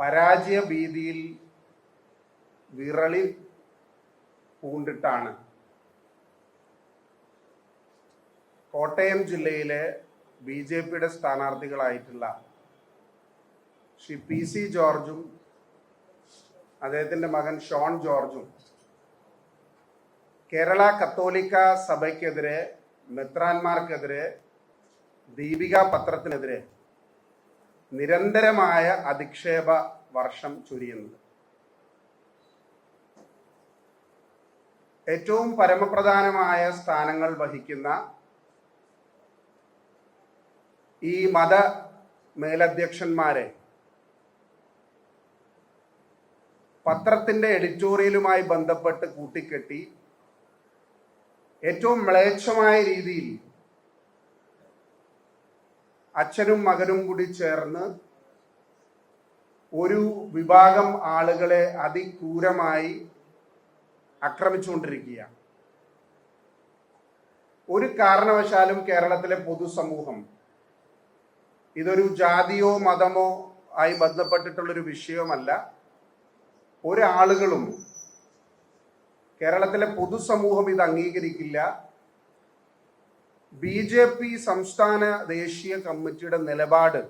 പരാജയ ഭീതിയിൽ വിറളി പൂണ്ടിട്ടാണ് കോട്ടയം ജില്ലയിലെ ബി.ജെ.പിയുടെ സ്ഥാനാർത്ഥികളായിട്ടുള്ള ശ്രീ PC ജോർജും അദ്ദേഹത്തിന്റെ മകൻ ഷോൺ ജോർജും കേരള കത്തോലിക്ക സഭയ്ക്കെതിരെ, മെത്രാന്മാർക്കെതിരെ, ദീപിക പത്രത്തിനെതിരെ നിരന്തരമായ അധിക്ഷേപ വർഷം ചൊരിയുന്നത്. ഏറ്റവും പരമപ്രധാനമായ സ്ഥാനങ്ങൾ വഹിക്കുന്ന ഈ മത മേലധ്യക്ഷന്മാരെ പത്രത്തിന്റെ എഡിറ്റോറിയലുമായി ബന്ധപ്പെട്ട് കൂട്ടിക്കെട്ടി ഏറ്റവും മ്ലേച്ഛമായ രീതിയിൽ അച്ഛനും മകനും കൂടി ചേർന്ന് ഒരു വിഭാഗം ആളുകളെ അതിക്രൂരമായി ആക്രമിച്ചുകൊണ്ടിരിക്കുകയാണ്. ഒരു കാരണവശാലും കേരളത്തിലെ പൊതുസമൂഹം ഇതൊരു ജാതിയോ മതമോ ആയി ബന്ധപ്പെട്ടിട്ടുള്ളൊരു വിഷയമല്ല. ഒരാളുകളും കേരളത്തിലെ പൊതുസമൂഹം ഇത് അംഗീകരിക്കില്ല. ബി.ജെ.പി. സംസ്ഥാന ദേശീയ കമ്മിറ്റിയുടെ നിലപാട്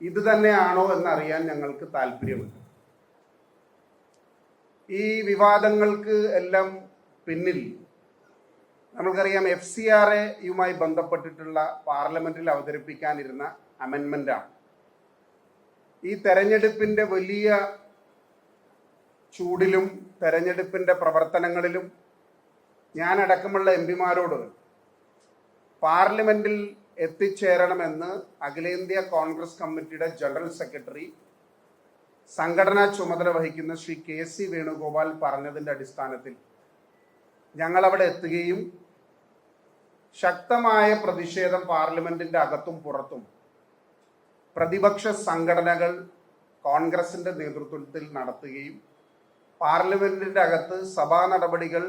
ഇത് തന്നെയാണോ എന്നറിയാൻ ഞങ്ങൾക്ക് താല്പര്യമുണ്ട്. ഈ വിവാദങ്ങൾക്ക് എല്ലാം പിന്നിൽ നമ്മൾക്കറിയാം FCRA-യുമായി ബന്ധപ്പെട്ടിട്ടുള്ള പാർലമെന്റിൽ അവതരിപ്പിക്കാനിരുന്ന അമെൻമെന്റാണ്. ഈ തെരഞ്ഞെടുപ്പിന്റെ വലിയ ചൂടിലും തെരഞ്ഞെടുപ്പിന്റെ പ്രവർത്തനങ്ങളിലും ഞാനടക്കമുള്ള MP-മാരോട് പാർലമെന്റിൽ എത്തിച്ചേരണമെന്ന് അഖിലേന്ത്യാ കോൺഗ്രസ് കമ്മിറ്റിയുടെ ജനറൽ സെക്രട്ടറി, സംഘടനാ ചുമതല വഹിക്കുന്ന ശ്രീ KC വേണുഗോപാൽ പറഞ്ഞതിന്റെ അടിസ്ഥാനത്തിൽ ഞങ്ങൾ അവിടെ എത്തുകയും ശക്തമായ പ്രതിഷേധം പാർലമെന്റിന്റെ അകത്തും പുറത്തും പ്രതിപക്ഷ സംഘടനകൾ കോൺഗ്രസിന്റെ നേതൃത്വത്തിൽ നടത്തുകയും പാർലമെന്റിന്റെ അകത്ത് സഭാ നടപടികൾ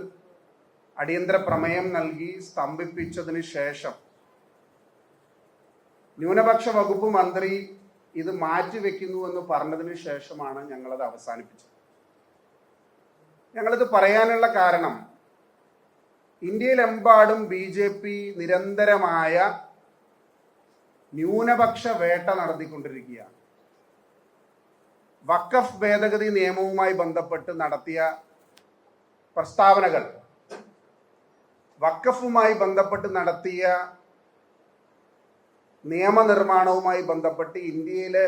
അടിയന്തര പ്രമേയം നൽകി സ്തംഭിപ്പിച്ചതിന് ശേഷം ന്യൂനപക്ഷ വകുപ്പ് മന്ത്രി ഇത് മാറ്റിവെക്കുന്നുവെന്ന് പറഞ്ഞതിന് ശേഷമാണ് ഞങ്ങളത് അവസാനിപ്പിച്ചത്. ഞങ്ങളിത് പറയാനുള്ള കാരണം ഇന്ത്യയിലെമ്പാടും ബി.ജെ.പി. നിരന്തരമായ ന്യൂനപക്ഷ വേട്ട നടത്തിക്കൊണ്ടിരിക്കുകയാണ്. വഖഫ് ഭേദഗതി നിയമവുമായി ബന്ധപ്പെട്ട് നടത്തിയ പ്രസ്താവനകൾ, വഖഫുമായി ബന്ധപ്പെട്ട് നടത്തിയ നിയമനിർമ്മാണവുമായി ബന്ധപ്പെട്ട് ഇന്ത്യയിലെ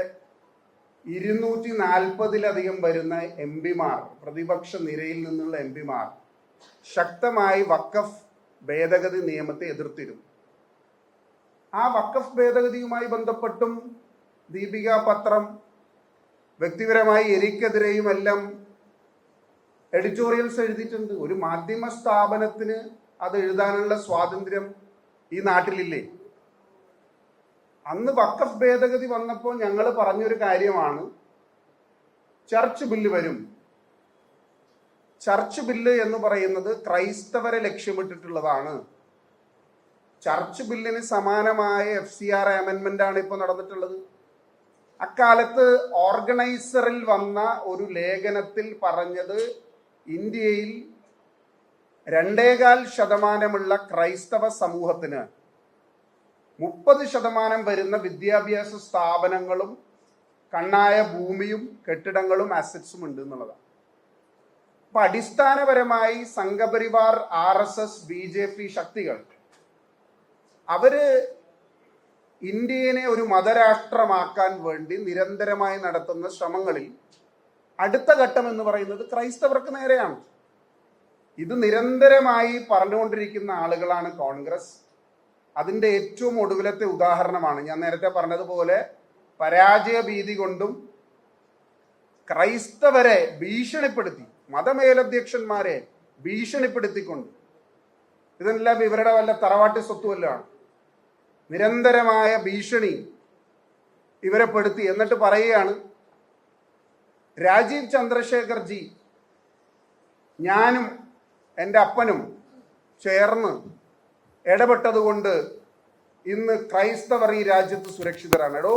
240-ലധികം വരുന്ന MP-മാർ, പ്രതിപക്ഷ നിരയിൽ നിന്നുള്ള MP-മാർ ശക്തമായി വഖഫ് ഭേദഗതി നിയമത്തെ എതിർത്തിരുന്നു. ആ വഖഫ് ഭേദഗതിയുമായി ബന്ധപ്പെട്ടും ദീപിക പത്രം, വ്യക്തിപരമായി എനിക്കെതിരെയും എല്ലാം എഡിറ്റോറിയൽസ് എഴുതിയിട്ടുണ്ട്. ഒരു മാധ്യമ സ്ഥാപനത്തിന് അത് എഴുതാനുള്ള സ്വാതന്ത്ര്യം ഈ നാട്ടിലില്ലേ? അന്ന് വഖഫ് ഭേദഗതി വന്നപ്പോൾ ഞങ്ങൾ പറഞ്ഞൊരു കാര്യമാണ്, ചർച്ച് ബില്ല് വരും. ചർച്ച് ബില്ല് എന്ന് പറയുന്നത് ക്രൈസ്തവരെ ലക്ഷ്യമിട്ടിട്ടുള്ളതാണ്. ചർച്ച് ബില്ലിന് സമാനമായ FCRA അമെൻമെന്റ് ആണ് ഇപ്പോൾ നടന്നിട്ടുള്ളത്. അക്കാലത്ത് ഓർഗനൈസറിൽ വന്ന ഒരു ലേഖനത്തിൽ പറഞ്ഞത് ഇന്ത്യയിൽ 2.25% ക്രൈസ്തവ സമൂഹത്തിന് 30% വരുന്ന വിദ്യാഭ്യാസ സ്ഥാപനങ്ങളും കണ്ണായ ഭൂമിയും കെട്ടിടങ്ങളും അസറ്റ്സും ഉണ്ട് എന്നുള്ളതാണ്. അപ്പൊ അടിസ്ഥാനപരമായി സംഘപരിവാർ, RSS, BJP ശക്തികൾ അവര് ഇന്ത്യയെ ഒരു മതരാഷ്ട്രമാക്കാൻ വേണ്ടി നിരന്തരമായി നടത്തുന്ന ശ്രമങ്ങളിൽ അടുത്ത ഘട്ടം എന്ന് പറയുന്നത് ക്രൈസ്തവർക്ക് നേരെയാണ്. ഇത് നിരന്തരമായി പറഞ്ഞുകൊണ്ടിരിക്കുന്ന ആളുകളാണ് കോൺഗ്രസ്. അതിന്റെ ഏറ്റവും ഒടുവിലത്തെ ഉദാഹരണമാണ് ഞാൻ നേരത്തെ പറഞ്ഞതുപോലെ പരാജയ ഭീതി കൊണ്ടും ക്രൈസ്തവരെ ഭീഷണിപ്പെടുത്തി, മതമേലധ്യക്ഷന്മാരെ ഭീഷണിപ്പെടുത്തിക്കൊണ്ട്, ഇതെല്ലാം ഇവരുടെ വല്ല തറവാട്ടി സ്വത്തുമല്ലാണ്, നിരന്തരമായ ഭീഷണി ഇവരെ പെടുത്തി. എന്നിട്ട് പറയുകയാണ്, രാജീവ് ചന്ദ്രശേഖർ ജി, ഞാനും എൻ്റെ അപ്പനും ചേർന്ന് ഇടപെട്ടതുകൊണ്ട് ഇന്ന് ക്രൈസ്തവർ ഈ രാജ്യത്ത് സുരക്ഷിതരാണ്. എടോ,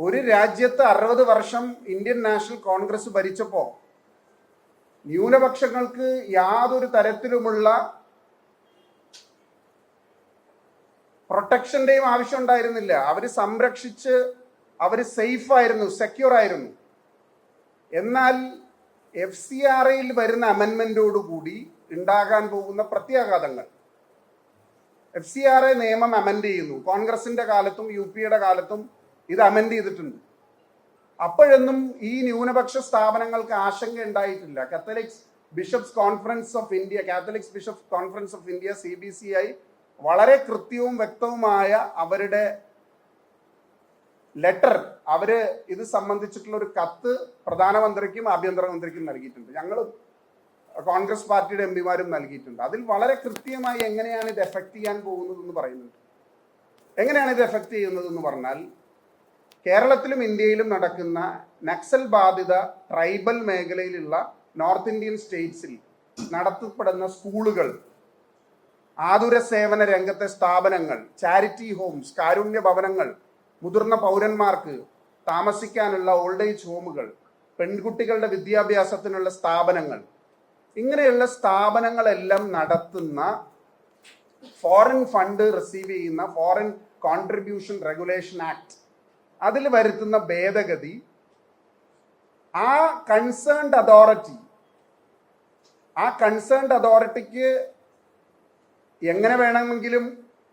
ഒരു രാജ്യത്ത് 60 വർഷം ഇന്ത്യൻ നാഷണൽ കോൺഗ്രസ് ഭരിച്ചപ്പോൾ ന്യൂനപക്ഷങ്ങൾക്ക് യാതൊരു തരത്തിലുമുള്ള പ്രൊട്ടക്ഷന്റെയും ആവശ്യം ഉണ്ടായിരുന്നില്ല. അവര് സംരക്ഷിച്ച് അവര് സേഫ് ആയിരുന്നു, സെക്യൂർ ആയിരുന്നു. എന്നാൽ FCRAയിൽ വരുന്ന അമെൻമെന്റോടുകൂടി ഉണ്ടാകാൻ പോകുന്ന പ്രത്യാഘാതങ്ങൾ, FCRA നിയമം അമെൻഡ് ചെയ്യുന്നു. കോൺഗ്രസിന്റെ കാലത്തും UPയുടെ കാലത്തും ഇത് അമെൻഡ് ചെയ്തിട്ടുണ്ട്. അപ്പോഴൊന്നും ഈ ന്യൂനപക്ഷ സ്ഥാപനങ്ങൾക്ക് ആശങ്ക ഉണ്ടായിട്ടില്ല. Catholics bishops conference of India CBCI വളരെ കൃത്യവും വ്യക്തവുമായ അവരുടെ ലെറ്റർ, അവര് ഇത് സംബന്ധിച്ചിട്ടുള്ള ഒരു കത്ത് പ്രധാനമന്ത്രിക്കും ആഭ്യന്തരമന്ത്രിക്കും നൽകിയിട്ടുണ്ട്. ഞങ്ങൾ കോൺഗ്രസ് പാർട്ടിയുടെ MPമാരും നൽകിയിട്ടുണ്ട്. അതിൽ വളരെ കൃത്യമായി എങ്ങനെയാണ് ഇത് എഫക്ട് ചെയ്യാൻ പോകുന്നതെന്ന് പറയുന്നുണ്ട്. എങ്ങനെയാണ് ഇത് എഫക്ട് ചെയ്യുന്നതെന്ന് പറഞ്ഞാൽ, കേരളത്തിലും ഇന്ത്യയിലും നടക്കുന്ന നക്സൽ ബാധിത ട്രൈബൽ മേഖലയിലുള്ള നോർത്ത് ഇന്ത്യൻ സ്റ്റേറ്റ്സിൽ നടത്തപ്പെടുന്ന സ്കൂളുകൾ, ആതുര സേവന രംഗത്തെ സ്ഥാപനങ്ങൾ, ചാരിറ്റി ഹോംസ്, കാരുണ്യ ഭവനങ്ങൾ, മുതിർന്ന പൗരന്മാർക്ക് താമസിക്കാനുള്ള ഓൾഡ് ഏജ് ഹോമുകൾ, പെൺകുട്ടികളുടെ വിദ്യാഭ്യാസത്തിനുള്ള സ്ഥാപനങ്ങൾ, ഇങ്ങനെയുള്ള സ്ഥാപനങ്ങളെല്ലാം നടത്തുന്ന ഫോറിൻ ഫണ്ട് റിസീവ് ചെയ്യുന്ന ഫോറിൻ കോൺട്രിബ്യൂഷൻ റെഗുലേഷൻ ആക്ട്, അതിൽ വരുത്തുന്ന ഭേദഗതി ആ കൺസേൺഡ് അതോറിറ്റിക്ക് എങ്ങനെ വേണമെങ്കിലും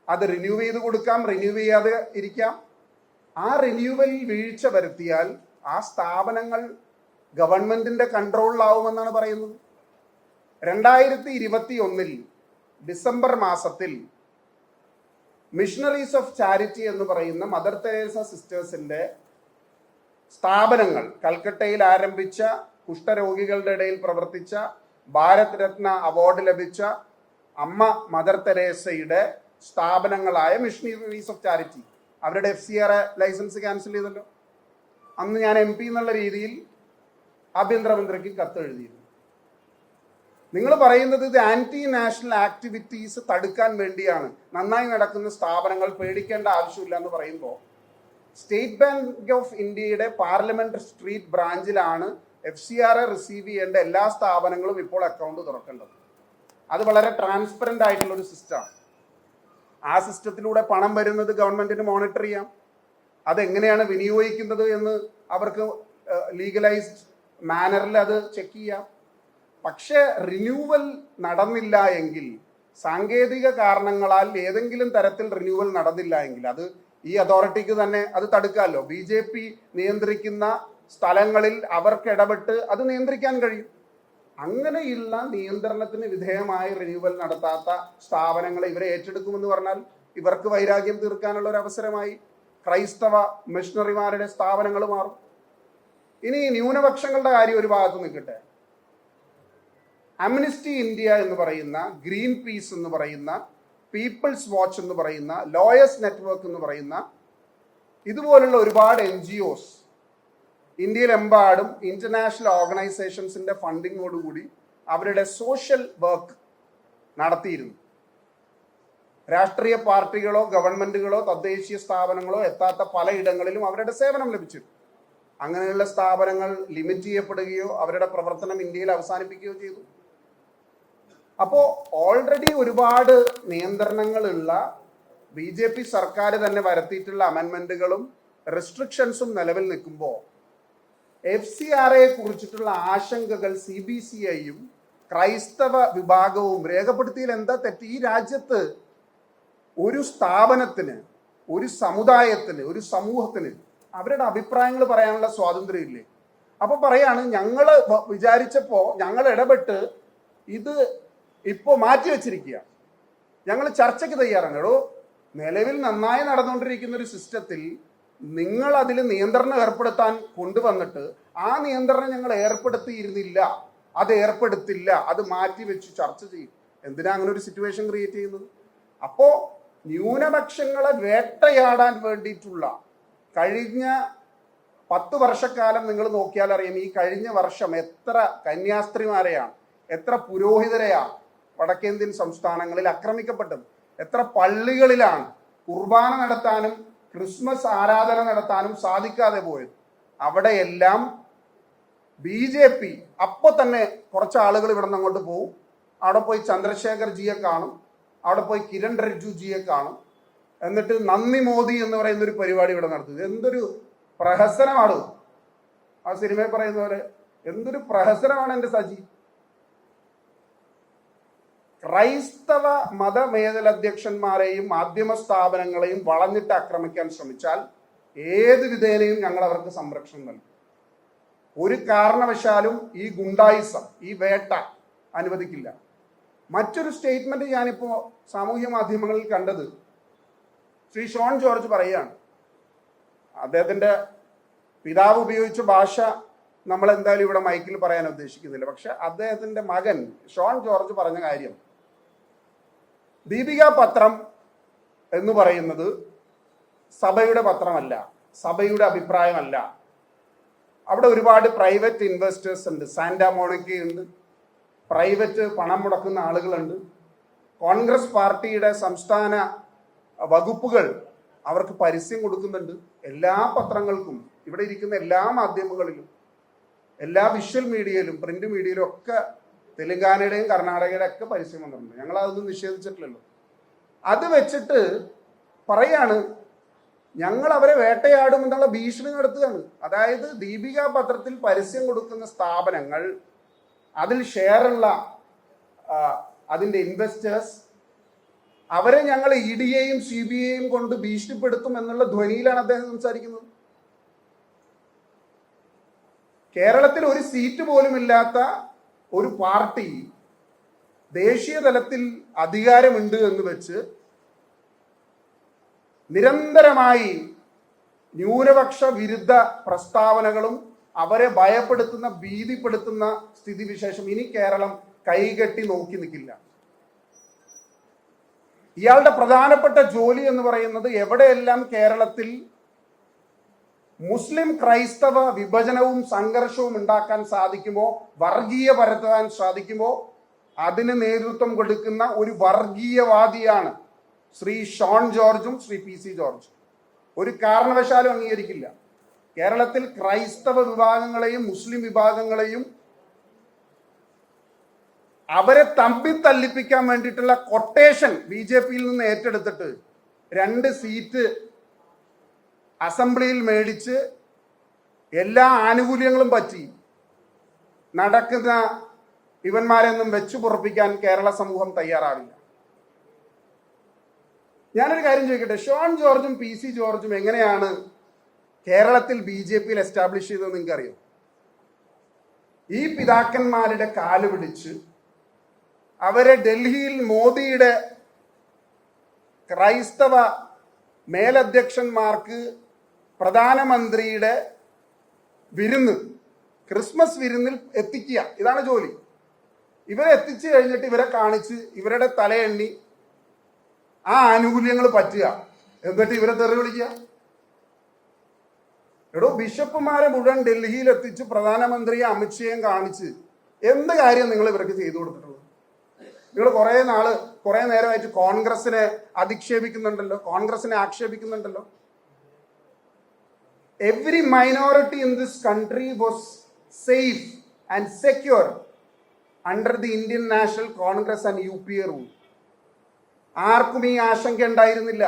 അത് റിന്യൂ ചെയ്ത് കൊടുക്കാം, റിന്യൂ ചെയ്യാതെ ഇരിക്കാം. ആ റിന്യൂവലിൽ വീഴ്ച വരുത്തിയാൽ ആ സ്ഥാപനങ്ങൾ ഗവൺമെന്റിന്റെ കൺട്രോളിലാവുമെന്നാണ് പറയുന്നത്. 2021 ഡിസംബർ മാസത്തിൽ മിഷണറീസ് ഓഫ് ചാരിറ്റി എന്ന് പറയുന്ന മദർ തെരേസ സിസ്റ്റേഴ്സിന്റെ സ്ഥാപനങ്ങൾ, കൽക്കട്ടയിൽ ആരംഭിച്ച കുഷ്ഠരോഗികളുടെ ഇടയിൽ പ്രവർത്തിച്ച ഭാരത് രത്ന അവാർഡ് ലഭിച്ച അമ്മ മദർ തെരേസയുടെ സ്ഥാപനങ്ങളായ മിഷണറീസ് ഓഫ് ചാരിറ്റി അവരുടെ FCRA ലൈസൻസ് ക്യാൻസൽ ചെയ്തല്ലോ. അന്ന് ഞാൻ MP എന്നുള്ള രീതിയിൽ ആഭ്യന്തരമന്ത്രിക്ക് കത്ത് എഴുതിയിരുന്നു. നിങ്ങൾ പറയുന്നത് ഇത് ആന്റി നാഷണൽ ആക്ടിവിറ്റീസ് തടുക്കാൻ വേണ്ടിയാണ്, നന്നായി നടക്കുന്ന സ്ഥാപനങ്ങൾ പേടിക്കേണ്ട ആവശ്യമില്ല എന്ന് പറയുമ്പോൾ, സ്റ്റേറ്റ് ബാങ്ക് ഓഫ് ഇന്ത്യയുടെ പാർലമെന്റ് സ്ട്രീറ്റ് ബ്രാഞ്ചിലാണ് FCRA റിസീവ് ചെയ്യേണ്ട എല്ലാ സ്ഥാപനങ്ങളും ഇപ്പോൾ അക്കൗണ്ട് തുറക്കേണ്ടത്. അത് വളരെ ട്രാൻസ്പെറന്റ് ആയിട്ടുള്ള ഒരു സിസ്റ്റമാണ്. ആ സിസ്റ്റത്തിലൂടെ പണം വരുന്നത് ഗവൺമെന്റിന് മോണിറ്റർ ചെയ്യാം. അതെങ്ങനെയാണ് വിനിയോഗിക്കുന്നത് എന്ന് അവർക്ക് ലീഗലൈസ്ഡ് മാനറിൽ അത് ചെക്ക് ചെയ്യാം. പക്ഷെ റിന്യൂവൽ നടന്നില്ല എങ്കിൽ, സാങ്കേതിക കാരണങ്ങളാൽ ഏതെങ്കിലും തരത്തിൽ റിന്യൂവൽ നടന്നില്ല എങ്കിൽ, അത് ഈ അതോറിറ്റിക്ക് തന്നെ അത് തടുക്കാമല്ലോ. BJP നിയന്ത്രിക്കുന്ന സ്ഥലങ്ങളിൽ അവർക്ക് ഇടപെട്ട് അത് നിയന്ത്രിക്കാൻ കഴിയും. അങ്ങനെയുള്ള നിയന്ത്രണത്തിന് വിധേയമായി റിന്യൂവൽ നടത്താത്ത സ്ഥാപനങ്ങളെ ഇവരെ ഏറ്റെടുക്കുമെന്ന് പറഞ്ഞാൽ ഇവർക്ക് വൈരാഗ്യം തീർക്കാനുള്ള ഒരു അവസരമായി ക്രൈസ്തവ മിഷണറിമാരുടെ സ്ഥാപനങ്ങൾ മാറും. ഇനി ന്യൂനപക്ഷങ്ങളുടെ കാര്യം ഒരു ഭാഗത്ത് നിൽക്കട്ടെ. അമ്നസ്റ്റി ഇന്ത്യ എന്ന് പറയുന്ന, ഗ്രീൻ പീസ് എന്ന് പറയുന്ന, പീപ്പിൾസ് വാച്ച് എന്ന് പറയുന്ന, ലോയേഴ്സ് നെറ്റ്വർക്ക് എന്ന് പറയുന്ന ഇതുപോലുള്ള ഒരുപാട് NGOs ഇന്ത്യയിലെമ്പാടും ഇന്റർനാഷണൽ ഓർഗനൈസേഷൻസിന്റെ ഫണ്ടിങ്ങോടുകൂടി അവരുടെ സോഷ്യൽ വർക്ക് നടത്തിയിരുന്നു. രാഷ്ട്രീയ പാർട്ടികളോ ഗവൺമെന്റുകളോ തദ്ദേശീയ സ്ഥാപനങ്ങളോ എത്താത്ത പലയിടങ്ങളിലും അവരുടെ സേവനം ലഭിച്ചിരുന്നു. അങ്ങനെയുള്ള സ്ഥാപനങ്ങൾ ലിമിറ്റ് ചെയ്യപ്പെടുകയോ അവരുടെ പ്രവർത്തനം ഇന്ത്യയിൽ അവസാനിപ്പിക്കുകയോ ചെയ്തു. അപ്പോൾ ഓൾറെഡി ഒരുപാട് നിയന്ത്രണങ്ങളുള്ള BJP സർക്കാർ തന്നെ വരുത്തിയിട്ടുള്ള അമെൻമെന്റുകളും റെസ്ട്രിക്ഷൻസും നിലവിൽ നിൽക്കുമ്പോൾ FCRAയെ കുറിച്ചിട്ടുള്ള ആശങ്കകൾ CBCIയും ക്രൈസ്തവ വിഭാഗവും രേഖപ്പെടുത്തിയതിൽ എന്താ തെറ്റ്? ഈ രാജ്യത്ത് ഒരു സ്ഥാപനത്തിന്, ഒരു സമുദായത്തിന്, ഒരു സമൂഹത്തിന് അവരുടെ അഭിപ്രായങ്ങൾ പറയാനുള്ള സ്വാതന്ത്ര്യം ഇല്ലേ? അപ്പൊ പറയാണ്, ഞങ്ങൾ വിചാരിച്ചപ്പോ ഞങ്ങൾ ഇടപെട്ട് ഇത് ഇപ്പോ മാറ്റിവെച്ചിരിക്കുക, ഞങ്ങൾ ചർച്ചയ്ക്ക് തയ്യാറാണ്. എടോ, നിലവിൽ നന്നായി നടന്നുകൊണ്ടിരിക്കുന്ന ഒരു സിസ്റ്റത്തിൽ നിങ്ങൾ അതിൽ നിയന്ത്രണം ഏർപ്പെടുത്താൻ കൊണ്ടുവന്നിട്ട് ആ നിയന്ത്രണം ഞങ്ങൾ ഏർപ്പെടുത്തിയിരുന്നില്ല, അത് ഏർപ്പെടുത്തില്ല, അത് മാറ്റിവെച്ച് ചർച്ച ചെയ്യും. എന്തിനാ അങ്ങനെ ഒരു സിറ്റുവേഷൻ ക്രിയേറ്റ് ചെയ്യുന്നത്? അപ്പോ ന്യൂനപക്ഷങ്ങളെ വേട്ടയാടാൻ വേണ്ടിയിട്ടുള്ള കഴിഞ്ഞ 10 വർഷക്കാലം നിങ്ങൾ നോക്കിയാൽ അറിയാം. ഈ കഴിഞ്ഞ വർഷം എത്ര കന്യാസ്ത്രീമാരെയാണ്, എത്ര പുരോഹിതരെയാണ് വടക്കേന്ത്യൻ സംസ്ഥാനങ്ങളിൽ ആക്രമിക്കപ്പെട്ടത്? എത്ര പള്ളികളിലാണ് കുർബാന നടത്താനും ക്രിസ്മസ് ആരാധന നടത്താനും സാധിക്കാതെ പോയത്. അവിടെയെല്ലാം BJP അപ്പോൾ തന്നെ കുറച്ച് ആളുകൾ ഇവിടെ നിന്ന് അങ്ങോട്ട് പോകും, അവിടെ പോയി ചന്ദ്രശേഖർ ജിയെ കാണും, അവിടെ പോയി കിരൺ റിജ്ജു ജിയെ കാണും, എന്നിട്ട് നന്ദി മോദി എന്ന് പറയുന്ന ഒരു പരിപാടി ഇവിടെ നടത്തുന്നത്. എന്തൊരു പ്രഹസനമാണ് ആ സിനിമയിൽ പറയുന്ന പോലെ, എന്തൊരു പ്രഹസനമാണ് എൻ്റെ സജി. ക്രൈസ്തവ മതമേഖലധ്യക്ഷന്മാരെയും മാധ്യമ സ്ഥാപനങ്ങളെയും വളഞ്ഞിട്ട് ആക്രമിക്കാൻ ശ്രമിച്ചാൽ ഏത് വിധേനയും ഞങ്ങൾ അവർക്ക് സംരക്ഷണം നൽകും. ഒരു കാരണവശാലും ഈ ഗുണ്ടായിസം, ഈ വേട്ട അനുവദിക്കില്ല. മറ്റൊരു സ്റ്റേറ്റ്മെന്റ് ഞാനിപ്പോ സാമൂഹ്യ മാധ്യമങ്ങളിൽ കണ്ടത്, ശ്രീ ഷോൺ ജോർജ് പറയുകയാണ്, അദ്ദേഹത്തിന്റെ പിതാവ് ഉപയോഗിച്ച ഭാഷ നമ്മൾ എന്തായാലും ഇവിടെ മൈക്കിൽ പറയാൻ ഉദ്ദേശിക്കുന്നില്ല, പക്ഷെ അദ്ദേഹത്തിന്റെ മകൻ ഷോൺ ജോർജ് പറഞ്ഞ കാര്യം, ദീപിക പത്രം എന്ന് പറയുന്നത് സഭയുടെ പത്രമല്ല, സഭയുടെ അഭിപ്രായമല്ല. അവിടെ ഒരുപാട് പ്രൈവറ്റ് ഇൻവെസ്റ്റേഴ്സ് ഉണ്ട്, സാന്റാ മോണിക്കയുണ്ട്, പ്രൈവറ്റ് പണം മുടക്കുന്ന ആളുകളുണ്ട്, കോൺഗ്രസ് പാർട്ടിയുടെ സംസ്ഥാന വകുപ്പുകൾ അവർക്ക് പരസ്യം കൊടുക്കുന്നുണ്ട്. എല്ലാ പത്രങ്ങൾക്കും, ഇവിടെ ഇരിക്കുന്ന എല്ലാ മാധ്യമങ്ങളിലും, എല്ലാ വിഷ്വൽ മീഡിയയിലും പ്രിന്റ് മീഡിയയിലും ഒക്കെ തെലങ്കാനയുടെയും കർണാടകയുടെ ഒക്കെ പരസ്യം വന്നിട്ടുണ്ട്. ഞങ്ങൾ അതൊന്നും നിഷേധിച്ചിട്ടില്ലല്ലോ. അത് വെച്ചിട്ട് പറയാണ് ഞങ്ങൾ അവരെ വേട്ടയാടും എന്നുള്ള ഭീഷണി നടത്തുകയാണ്. അതായത് ദീപിക പത്രത്തിൽ പരസ്യം കൊടുക്കുന്ന സ്ഥാപനങ്ങൾ, അതിൽ ഷെയറുള്ള അതിന്റെ ഇൻവെസ്റ്റേഴ്സ്, അവരെ ഞങ്ങൾ EDയെയും CBIയെയും കൊണ്ട് ഭീഷണിപ്പെടുത്തും എന്നുള്ള ധ്വനിയിലാണ് അദ്ദേഹം സംസാരിക്കുന്നത്. കേരളത്തിൽ ഒരു സീറ്റ് പോലും ഇല്ലാത്ത ഒരു പാർട്ടി ദേശീയ തലത്തിൽ അധികാരമുണ്ട് എന്ന് വെച്ച് നിരന്തരമായി ന്യൂനപക്ഷ വിരുദ്ധ പ്രസ്താവനകളും അവരെ ഭയപ്പെടുത്തുന്ന, ഭീതിപ്പെടുത്തുന്ന സ്ഥിതിവിശേഷം ഇനി കേരളം കൈകെട്ടി നോക്കി നിൽക്കില്ല. ഇയാളുടെ പ്രധാനപ്പെട്ട ജോലി എന്ന് പറയുന്നത് എവിടെയെല്ലാം കേരളത്തിൽ മുസ്ലിം ക്രൈസ്തവ വിഭജനവും സംഘർഷവും ഉണ്ടാക്കാൻ സാധിക്കുമോ, വർഗീയ പരത്താൻ സാധിക്കുമോ, അതിന് നേതൃത്വം കൊടുക്കുന്ന ഒരു വർഗീയവാദിയാണ് ശ്രീ ഷോൺ ജോർജും ശ്രീ PC ജോർജും. ഒരു കാരണവശാലും അംഗീകരിക്കില്ല. കേരളത്തിൽ ക്രൈസ്തവ വിഭാഗങ്ങളെയും മുസ്ലിം വിഭാഗങ്ങളെയും അവരെ തമ്മിൽ തല്ലിപ്പിക്കാൻ വേണ്ടിയിട്ടുള്ള കൊട്ടേഷൻ BJPയിൽ നിന്ന് ഏറ്റെടുത്തിട്ട് 2 സീറ്റ് അസംബ്ലിയിൽ മേടിച്ച് എല്ലാ ആനുകൂല്യങ്ങളും പറ്റി നടക്കുന്ന ഇവന്മാരെയൊന്നും വെച്ചു പൊറപ്പിക്കാൻ കേരള സമൂഹം തയ്യാറാവില്ല. ഞാനൊരു കാര്യം ചോദിക്കട്ടെ, ഷോൺ ജോർജും PC ജോർജും എങ്ങനെയാണ് കേരളത്തിൽ BJPയിൽ എസ്റ്റാബ്ലിഷ് ചെയ്തതെന്ന് നിങ്ങൾക്കറിയോ? ഈ പിതാക്കന്മാരുടെ കാല് പിടിച്ച് അവരെ ഡൽഹിയിൽ മോദിയുടെ ക്രൈസ്തവ മേലധ്യക്ഷന്മാർക്ക് പ്രധാനമന്ത്രിയുടെ വിരുന്ന്, ക്രിസ്മസ് വിരുന്നിൽ എത്തിക്കുക, ഇതാണ് ജോലി. ഇവരെ എത്തിച്ചു കഴിഞ്ഞിട്ട് ഇവരെ കാണിച്ച് ഇവരുടെ തലയെണ്ണി ആ ആനുകൂല്യങ്ങൾ പറ്റുക, എന്നിട്ട് ഇവരെ തെറി വിളിക്കുക. എടോ, ബിഷപ്പുമാരെ മുഴുവൻ ഡൽഹിയിൽ എത്തിച്ച് പ്രധാനമന്ത്രിയെ അമിത്ഷായും കാണിച്ച് എന്ത് കാര്യം നിങ്ങൾ ഇവർക്ക് ചെയ്തു കൊടുത്തിട്ടുള്ളത്? നിങ്ങൾ കുറെ നേരമായിട്ട് കോൺഗ്രസിനെ അധിക്ഷേപിക്കുന്നുണ്ടല്ലോ, കോൺഗ്രസിനെ ആക്ഷേപിക്കുന്നുണ്ടല്ലോ. Every minority in this country was safe and secure under the Indian National Congress and UPA rule. ആർക്കും ഈ ആശങ്ക ഉണ്ടായിരുന്നില്ല.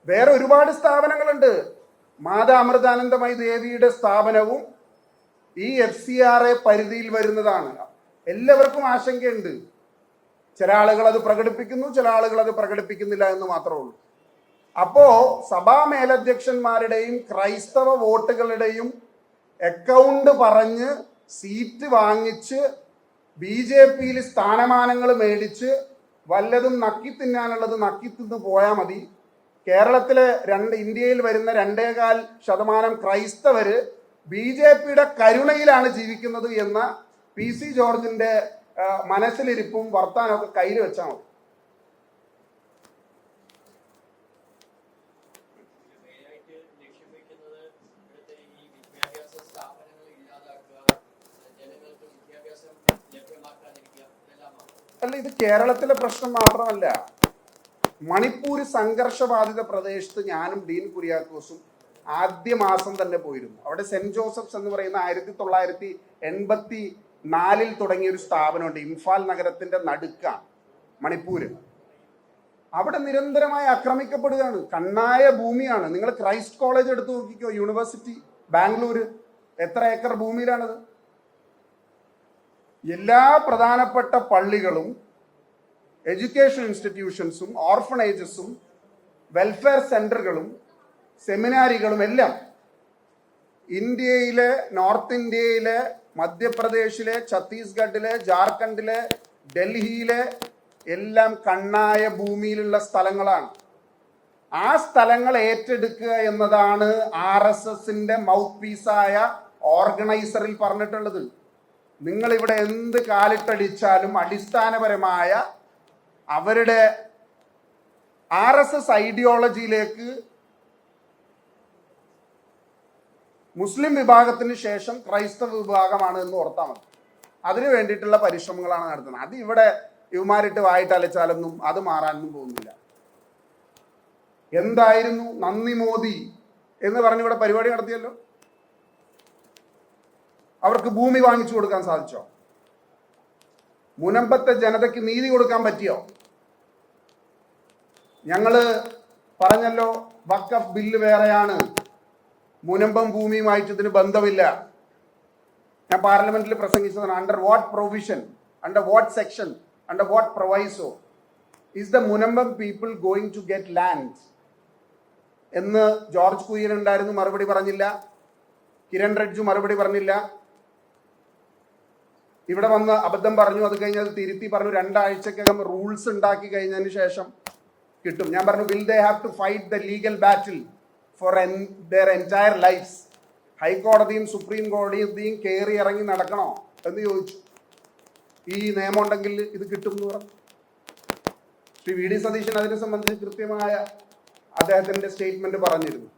വേറെ ഒരുപാട് സ്ഥാപനങ്ങളുണ്ട്. മാതാ അമൃതാനന്ദമയി ദേവിയുടെ സ്ഥാപനവും ഈ FCRA പരിധിയിൽ വരുന്നതാണ്. എല്ലാവർക്കും ആശങ്കയുണ്ട്. ചില ആളുകൾ അത് പ്രകടിപ്പിക്കുന്നു, ചില ആളുകൾ അത് പ്രകടിപ്പിക്കുന്നില്ല എന്ന് മാത്രമേ ഉള്ളൂ. അപ്പോ സഭാ മേലധ്യക്ഷന്മാരുടെയും ക്രൈസ്തവ വോട്ടുകളുടെയും അക്കൗണ്ട് പറഞ്ഞ് സീറ്റ് വാങ്ങിച്ച് BJPയിൽ സ്ഥാനമാനങ്ങൾ മേടിച്ച് വല്ലതും നക്കി തിന്നാനുള്ളത് നക്കി തിന്ന് പോയാൽ മതി. കേരളത്തിലെ ഇന്ത്യയിൽ വരുന്ന 2.25% ക്രൈസ്തവര് BJPയുടെ കരുണയിലാണ് ജീവിക്കുന്നത് എന്ന PC ജോർജിന്റെ മനസ്സിലിരിപ്പും വർത്താനമൊക്കെ കയ്യിൽ വെച്ചാൽ മതി. അല്ല, ഇത് കേരളത്തിലെ പ്രശ്നം മാത്രമല്ല. മണിപ്പൂർ സംഘർഷബാധിത പ്രദേശത്ത് ഞാനും ഡീൻ കുര്യാക്കോസും ആദ്യ മാസം തന്നെ പോയിരുന്നു. അവിടെ സെന്റ് ജോസഫ്സ് എന്ന് പറയുന്ന 1984 തുടങ്ങിയ ഒരു സ്ഥാപനമുണ്ട്. ഇംഫാൽ നഗരത്തിന്റെ നടുക്കാണ് മണിപ്പൂര്. അവിടെ നിരന്തരമായി ആക്രമിക്കപ്പെടുകയാണ്. കണ്ണായ ഭൂമിയാണ്. നിങ്ങൾ ക്രൈസ്റ്റ് കോളേജ് എടുത്തു നോക്കിക്കോ, യൂണിവേഴ്സിറ്റി ബാംഗ്ലൂര്, എത്ര ഏക്കർ ഭൂമിയിലാണത്? എല്ലാ പ്രധാനപ്പെട്ട പള്ളികളും എഡ്യൂക്കേഷൻ ഇൻസ്റ്റിറ്റ്യൂഷൻസും ഓർഫണേജസും വെൽഫെയർ സെന്ററുകളും സെമിനാരികളും എല്ലാം ഇന്ത്യയിലെ, നോർത്ത് ഇന്ത്യയിലെ, മധ്യപ്രദേശിലെ, ഛത്തീസ്ഗഡിലെ, ജാർഖണ്ഡിലെ, ഡൽഹിയിലെ എല്ലാം കണ്ണായ ഭൂമിയിലുള്ള സ്ഥലങ്ങളാണ്. ആ സ്ഥലങ്ങൾ ഏറ്റെടുക്കുക എന്നതാണ് RSSന്റെ മൗത്ത് പീസായ ഓർഗനൈസറിൽ പറഞ്ഞിട്ടുള്ളത്. നിങ്ങൾ ഇവിടെ എന്ത് കാലിട്ടടിച്ചാലും അടിസ്ഥാനപരമായ അവരുടെ RSS ഐഡിയോളജിയിലേക്ക് മുസ്ലിം വിഭാഗത്തിന് ശേഷം ക്രൈസ്തവ വിഭാഗമാണ് എന്ന് ഓർത്താൽ മതി. അതിനു വേണ്ടിയിട്ടുള്ള പരിശ്രമങ്ങളാണ് നടത്തുന്നത്. അത് ഇവിടെ ഇവമാരിട്ട് വായിട്ട് അലച്ചാലൊന്നും അത് മാറാനൊന്നും പോകുന്നില്ല. എന്തായിരുന്നു നന്ദി മോദി എന്ന് പറഞ്ഞ് ഇവിടെ പരിപാടി നടത്തിയല്ലോ. അവർക്ക് ഭൂമി വാങ്ങിച്ചു കൊടുക്കാൻ സാധിച്ചോ? മുനമ്പത്തെ ജനതയ്ക്ക് നീതി കൊടുക്കാൻ പറ്റിയോ? ഞങ്ങള് പറഞ്ഞല്ലോ, വഖഫ് ബില്ല് വേറെയാണ്, മുനമ്പം ഭൂമിയുമായിട്ട് ഇതിന് ബന്ധമില്ല. ഞാൻ പാർലമെന്റിൽ പ്രസംഗിച്ചതാണ്. Under what provision, under what section, under what proviso is the Munambam people going to get land എന്ന് ജോർജ് കുര്യൻ ഉണ്ടായിരുന്നു, മറുപടി പറഞ്ഞില്ല. കിരൺ റിജ്ജു മറുപടി പറഞ്ഞില്ല. ഇവിടെ വന്ന് അബദ്ധം പറഞ്ഞു, അത് കഴിഞ്ഞ് അത് തിരുത്തി പറഞ്ഞു 2 ആഴ്ചക്കകം റൂൾസ് ഉണ്ടാക്കി കഴിഞ്ഞതിന് ശേഷം കിട്ടും. ഞാൻ പറഞ്ഞു, will they have to fight the legal battle for their entire lifes? ഹൈക്കോടതിയും സുപ്രീം കോടതിയും കയറി ഇറങ്ങി നടക്കണോ എന്ന് ചോദിച്ചു. ഈ നിയമം ഉണ്ടെങ്കിൽ ഇത് കിട്ടും എന്ന് പറഞ്ഞു. ശ്രീ VD സതീശൻ അതിനെ സംബന്ധിച്ച് കൃത്യമായ അദ്ദേഹത്തിന്റെ സ്റ്റേറ്റ്മെന്റ് പറഞ്ഞിരുന്നു.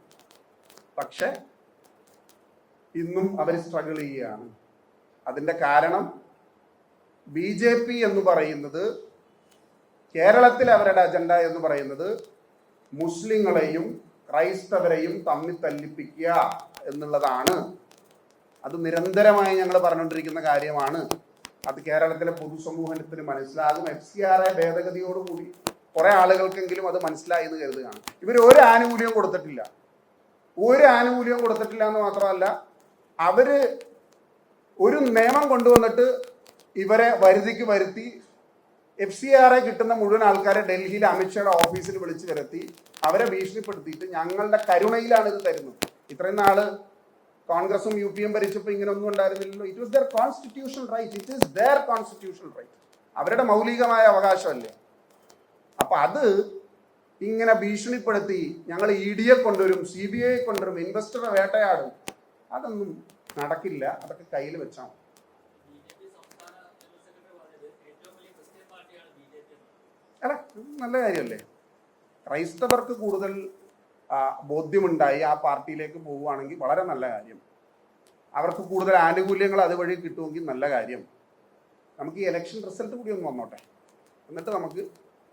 പക്ഷെ ഇന്നും അവർ സ്ട്രഗിൾ ചെയ്യുകയാണ്. അതിന്റെ കാരണം BJP എന്ന് പറയുന്നത്, കേരളത്തിൽ അവരുടെ അജണ്ട എന്ന് പറയുന്നത് മുസ്ലിങ്ങളെയും ക്രൈസ്തവരെയും തമ്മിൽ തല്ലിപ്പിക്കുക എന്നുള്ളതാണ്. അത് നിരന്തരമായി ഞങ്ങൾ പറഞ്ഞുകൊണ്ടിരിക്കുന്ന കാര്യമാണ്. അത് കേരളത്തിലെ പൊതുസമൂഹത്തിന് മനസ്സിലാകും. FCRA ഭേദഗതിയോടുകൂടി കുറെ ആളുകൾക്കെങ്കിലും അത് മനസ്സിലായി എന്ന് കരുതുകയാണ്. ഇവർ ഒരു ആനുകൂല്യവും കൊടുത്തിട്ടില്ല എന്ന് മാത്രമല്ല, അവര് ഒരു നിയമം കൊണ്ടുവന്നിട്ട് ഇവരെ വരുതിക്ക് വരുത്തി FCRA കിട്ടുന്ന മുഴുവൻ ആൾക്കാരെ ഡൽഹിയിൽ അമിത്ഷായുടെ ഓഫീസിൽ വിളിച്ചു വരുത്തി അവരെ ഭീഷണിപ്പെടുത്തിയിട്ട് ഞങ്ങളുടെ കരുണയിലാണ് ഇത് തരുന്നത്. ഇത്രയും നാള് കോൺഗ്രസും UPM ഭരിച്ചപ്പോൾ ഇങ്ങനെ ഒന്നും ഉണ്ടായിരുന്നില്ലല്ലോ. It was there constitutional right. It is there constitutional right. അവരുടെ മൗലികമായ അവകാശമല്ലേ. അപ്പൊ അത് ഇങ്ങനെ ഭീഷണിപ്പെടുത്തി ഞങ്ങൾ EDയെ കൊണ്ടുവരും, CBI കൊണ്ടുവരും, ഇൻവെസ്റ്ററെ വേട്ടയാടും, അതൊന്നും നടക്കില്ല. അതൊക്കെ കയ്യിൽ വെച്ചാൽ അല്ല, നല്ല കാര്യമല്ലേ. ക്രൈസ്തവർക്ക് കൂടുതൽ ബോധ്യമുണ്ടായി ആ പാർട്ടിയിലേക്ക് പോവുകയാണെങ്കിൽ വളരെ നല്ല കാര്യം. അവർക്ക് കൂടുതൽ ആനുകൂല്യങ്ങൾ അതുവഴി കിട്ടുമെങ്കിൽ നല്ല കാര്യം. നമുക്ക് ഈ ഇലക്ഷൻ റിസൾട്ട് കൂടി ഒന്ന് വന്നോട്ടെ, എന്നിട്ട് നമുക്ക്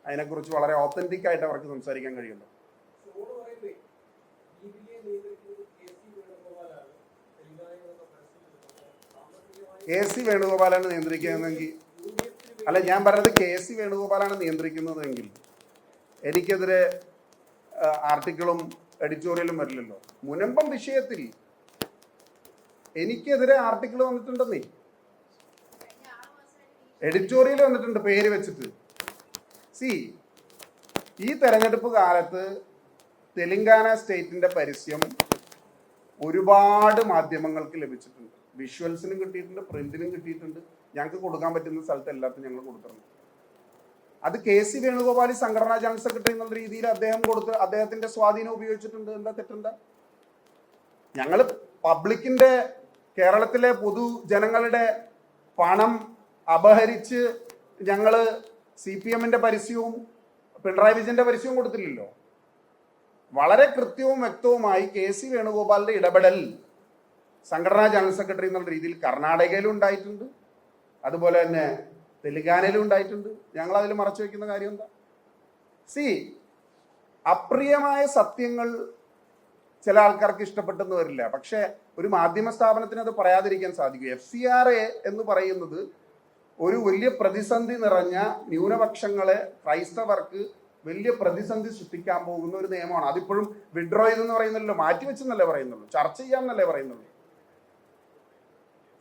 അതിനെക്കുറിച്ച് വളരെ ഓത്തന്റിക് ആയിട്ട് അവർക്ക് സംസാരിക്കാൻ കഴിയുള്ളൂ. KC വേണുഗോപാലാണ് നിയന്ത്രിക്കുന്നതെങ്കിൽ, അല്ല ഞാൻ പറഞ്ഞത് KC വേണുഗോപാലാണ് നിയന്ത്രിക്കുന്നതെങ്കിൽ എനിക്കെതിരെ ആർട്ടിക്കിളും എഡിറ്റോറിയലും വരില്ലല്ലോ. മുനമ്പം വിഷയത്തിൽ എനിക്കെതിരെ ആർട്ടിക്കിൾ വന്നിട്ടുണ്ടെന്നേ, എഡിറ്റോറിയൽ വന്നിട്ടുണ്ട് പേര് വെച്ചിട്ട്. ഈ തെരഞ്ഞെടുപ്പ് കാലത്ത് തെലങ്കാന സ്റ്റേറ്റിന്റെ പരസ്യം ഒരുപാട് മാധ്യമങ്ങൾക്ക് ലഭിച്ചിട്ടുണ്ട്. വിഷ്വൽസിനും കിട്ടിയിട്ടുണ്ട്, പ്രിന്റിനും കിട്ടിയിട്ടുണ്ട്. ഞങ്ങൾക്ക് കൊടുക്കാൻ പറ്റുന്ന സ്ഥലത്ത് എല്ലാത്തിനും ഞങ്ങൾ കൊടുത്തിട്ടുണ്ട്. അത് KC വേണുഗോപാൽ സംഘടനാ ജനറൽ സെക്രട്ടറി എന്നുള്ള രീതിയിൽ അദ്ദേഹത്തിന്റെ സ്വാധീനം ഉപയോഗിച്ചിട്ടുണ്ട്. എന്താ തെറ്റെന്താ? ഞങ്ങൾ പബ്ലിക്കിന്റെ, കേരളത്തിലെ പൊതുജനങ്ങളുടെ പണം അപഹരിച്ച് ഞങ്ങള് CPMന്റെ പരസ്യവും പിണറായി വിജയന്റെ പരസ്യവും കൊടുത്തില്ലല്ലോ. വളരെ കൃത്യവും വ്യക്തവുമായി KC വേണുഗോപാലിന്റെ ഇടപെടൽ സംഘടനാ ജനറൽ സെക്രട്ടറി എന്നുള്ള രീതിയിൽ കർണാടകയിലും ഉണ്ടായിട്ടുണ്ട്, അതുപോലെ തന്നെ തെലങ്കാനയിലും ഉണ്ടായിട്ടുണ്ട്. ഞങ്ങൾ അതിൽ മറച്ചു വെക്കുന്ന കാര്യം എന്താ? അപ്രിയമായ സത്യങ്ങൾ ചില ആൾക്കാർക്ക് ഇഷ്ടപ്പെട്ടെന്ന് വരില്ല. പക്ഷെ ഒരു മാധ്യമ സ്ഥാപനത്തിന് അത് പറയാതിരിക്കാൻ സാധിക്കും. FCRA എന്ന് പറയുന്നത് ഒരു വലിയ പ്രതിസന്ധി നിറഞ്ഞ ന്യൂനപക്ഷങ്ങളെ, ക്രൈസ്തവർക്ക് വലിയ പ്രതിസന്ധി സൃഷ്ടിക്കാൻ പോകുന്ന ഒരു നിയമമാണ്. അതിപ്പോഴും വിഡ്രോ ചെയ്തെന്ന് പറയുന്നല്ലോ, മാറ്റിവെച്ചെന്നല്ലേ പറയുന്നുള്ളൂ, ചർച്ച ചെയ്യാമെന്നല്ലേ പറയുന്നുള്ളൂ.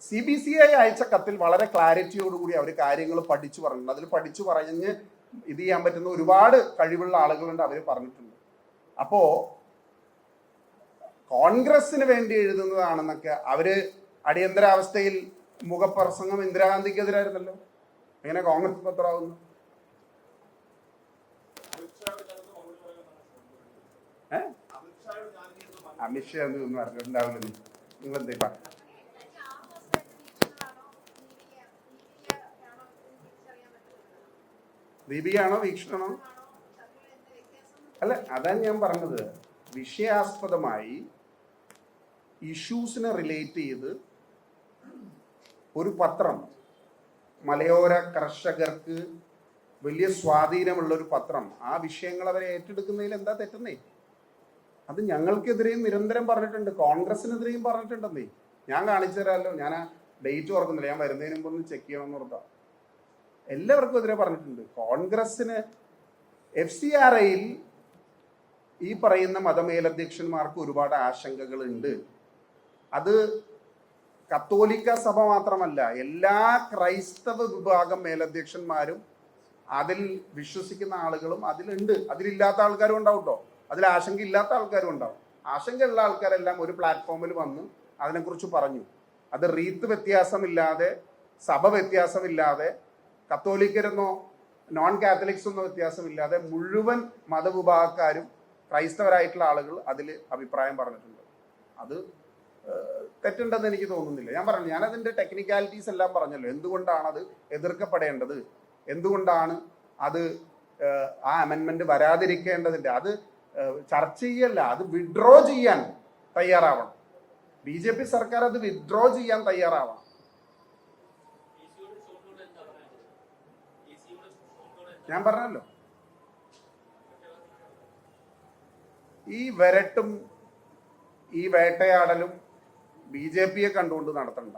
CBCI അയച്ച കത്തിൽ വളരെ ക്ലാരിറ്റിയോടുകൂടി അവർ കാര്യങ്ങൾ പഠിച്ചു പറഞ്ഞിട്ടുണ്ട്. അതിൽ പഠിച്ചു പറഞ്ഞ് ഇത് ചെയ്യാൻ പറ്റുന്ന ഒരുപാട് കഴിവുള്ള ആളുകളുണ്ട്, അവർ പറഞ്ഞിട്ടുണ്ട്. അപ്പോ കോൺഗ്രസിന് വേണ്ടി എഴുതുന്നതാണെന്നൊക്കെ അവര് അടിയന്തരാവസ്ഥയിൽ മുഖപ്രസംഗം ഇന്ദിരാഗാന്ധിക്കെതിരായിരുന്നല്ലോ. എങ്ങനെ കോൺഗ്രസ് പത്രമാകുന്നു? അമിത്ഷാ ഒന്നും അറിഞ്ഞിട്ടുണ്ടാവില്ല. നിങ്ങൾ എന്തേ പറഞ്ഞു? ദീപികയാണോ വീക്ഷണമാണോ? അല്ല, അതാണ് ഞാൻ പറഞ്ഞത്. വിഷയാസ്പദമായി ഇഷ്യൂസിനെ റിലേറ്റ് ചെയ്ത് ഒരു പത്രം, മലയോര കർഷകർക്ക് വലിയ സ്വാധീനമുള്ള ഒരു പത്രം, ആ വിഷയങ്ങൾ അവരെ ഏറ്റെടുക്കുന്നതിൽ എന്താ തെറ്റുന്നേ? അത് ഞങ്ങൾക്കെതിരെയും നിരന്തരം പറഞ്ഞിട്ടുണ്ട്, കോൺഗ്രസിനെതിരെയും പറഞ്ഞിട്ടുണ്ടെന്നേ. ഞാൻ കാണിച്ചു തരാമല്ലോ, ഞാൻ ആ ഡേറ്റ് ഓർക്കുന്നില്ല, ഞാൻ വരുന്നതിന് മുമ്പ് ഒന്ന് ചെക്ക് ചെയ്യണമെന്ന് ഓർത്താ. എല്ലാവർക്കും എതിരെ പറഞ്ഞിട്ടുണ്ട്. കോൺഗ്രസിന് FCRAയിൽ ഈ പറയുന്ന മതമേലധ്യക്ഷന്മാർക്ക് ഒരുപാട് ആശങ്കകളുണ്ട്. അത് കത്തോലിക്ക സഭ മാത്രമല്ല, എല്ലാ ക്രൈസ്തവ വിഭാഗം മേലധ്യക്ഷന്മാരും അതിൽ വിശ്വസിക്കുന്ന ആളുകളും അതിലുണ്ട്. അതിലില്ലാത്ത ആൾക്കാരും ഉണ്ടാവും കേട്ടോ, അതിൽ ആശങ്കയില്ലാത്ത ആൾക്കാരും ഉണ്ടാവും. ആശങ്കയുള്ള ആൾക്കാരെല്ലാം ഒരു പ്ലാറ്റ്ഫോമിൽ വന്ന് അതിനെക്കുറിച്ച് പറഞ്ഞു. അത് റീത്ത് വ്യത്യാസമില്ലാതെ, സഭ വ്യത്യാസമില്ലാതെ, കത്തോലിക്കരെന്നോ നോൺ കാത്തലിക്സ് എന്നോ വ്യത്യാസമില്ലാതെ മുഴുവൻ മതവിഭാഗക്കാരും ക്രൈസ്തവരായിട്ടുള്ള ആളുകൾ അതിൽ അഭിപ്രായം പറഞ്ഞിട്ടുണ്ട്. അത് തെറ്റുണ്ടെന്ന് എനിക്ക് തോന്നുന്നില്ല. ഞാൻ പറഞ്ഞു, ഞാനതിൻ്റെ ടെക്നിക്കാലിറ്റീസ് എല്ലാം പറഞ്ഞല്ലോ. എന്തുകൊണ്ടാണ് അത് എതിർക്കപ്പെടേണ്ടത്, എന്തുകൊണ്ടാണ് അത് ആ അമെൻമെന്റ് വരാതിരിക്കേണ്ടതിൻ്റെ, അത് ചർച്ച ചെയ്യല്ല, അത് വിഡ്രോ ചെയ്യാൻ തയ്യാറാവണം. BJP സർക്കാർ അത് വിഡ്രോ ചെയ്യാൻ തയ്യാറാവണം. ഞാൻ പറഞ്ഞല്ലോ, ഈ വരട്ടും ഈ വേട്ടയാടലും BJPയെ കണ്ടുകൊണ്ട് നടത്തണ്ട.